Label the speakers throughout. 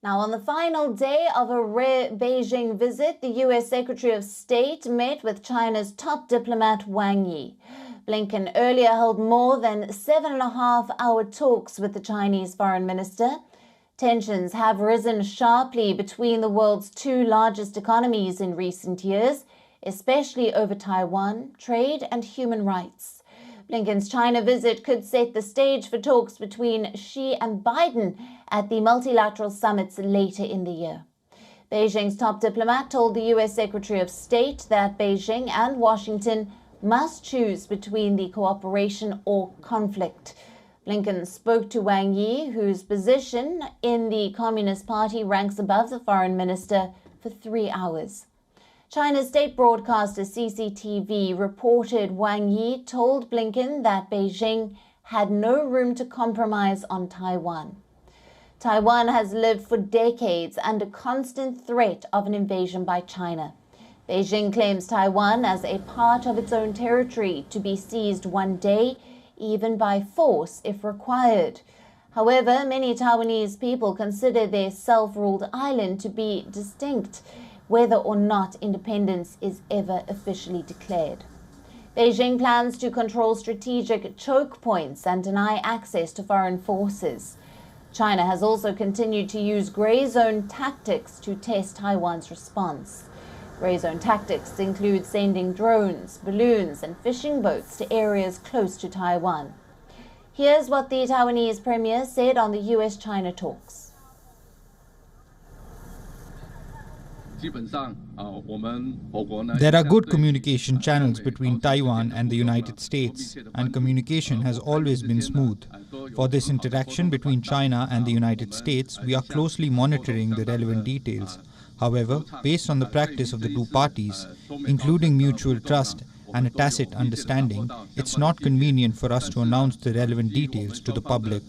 Speaker 1: Now, on the final day of a rare Beijing visit, the U.S. Secretary of State met with China's top diplomat Wang Yi. Blinken earlier held more than 7.5-hour talks with the Chinese foreign minister. Tensions have risen sharply between the world's two largest economies in recent years, especially over Taiwan, trade and human rights. Blinken's China visit could set the stage for talks between Xi and Biden at the multilateral summits later in the year. Beijing's top diplomat told the U.S. Secretary of State that Beijing and Washington must choose between the cooperation or conflict. Blinken spoke to Wang Yi, whose position in the Communist Party ranks above the foreign minister, for 3 hours. China's state broadcaster CCTV reported Wang Yi told Blinken that Beijing had no room to compromise on Taiwan. Taiwan has lived for decades under constant threat of an invasion by China. Beijing claims Taiwan as a part of its own territory to be seized one day, even by force if required. However, many Taiwanese people consider their self-ruled island to be distinct, whether or not independence is ever officially declared. Beijing plans to control strategic choke points and deny access to foreign forces. China has also continued to use gray zone tactics to test Taiwan's response. Gray zone tactics include sending drones, balloons, and fishing boats to areas close to Taiwan. Here's what the Taiwanese premier said on the US-China talks.
Speaker 2: There are good communication channels between Taiwan and the United States, and communication has always been smooth. For this interaction between China and the United States, we are closely monitoring the relevant details. However, based on the practice of the two parties, including mutual trust and a tacit understanding, it's not convenient for us to announce the relevant details to the public.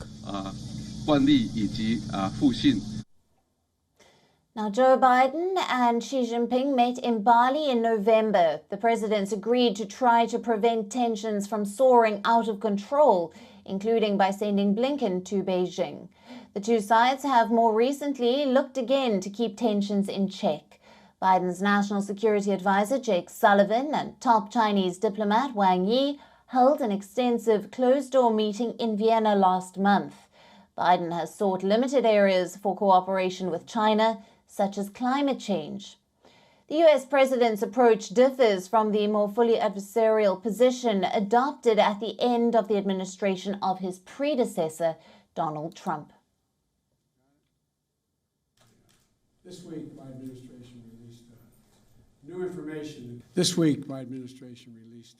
Speaker 1: Now, Joe Biden and Xi Jinping met in Bali in November. The presidents agreed to try to prevent tensions from soaring out of control, including by sending Blinken to Beijing. The two sides have more recently looked again to keep tensions in check. Biden's national security advisor, Jake Sullivan, and top Chinese diplomat Wang Yi held an extensive closed-door meeting in Vienna last month. Biden has sought limited areas for cooperation with China, such as climate change. The U.S. president's approach differs from the more fully adversarial position adopted at the end of the administration of his predecessor, Donald Trump.
Speaker 3: This week, my administration released new information. This week, my administration released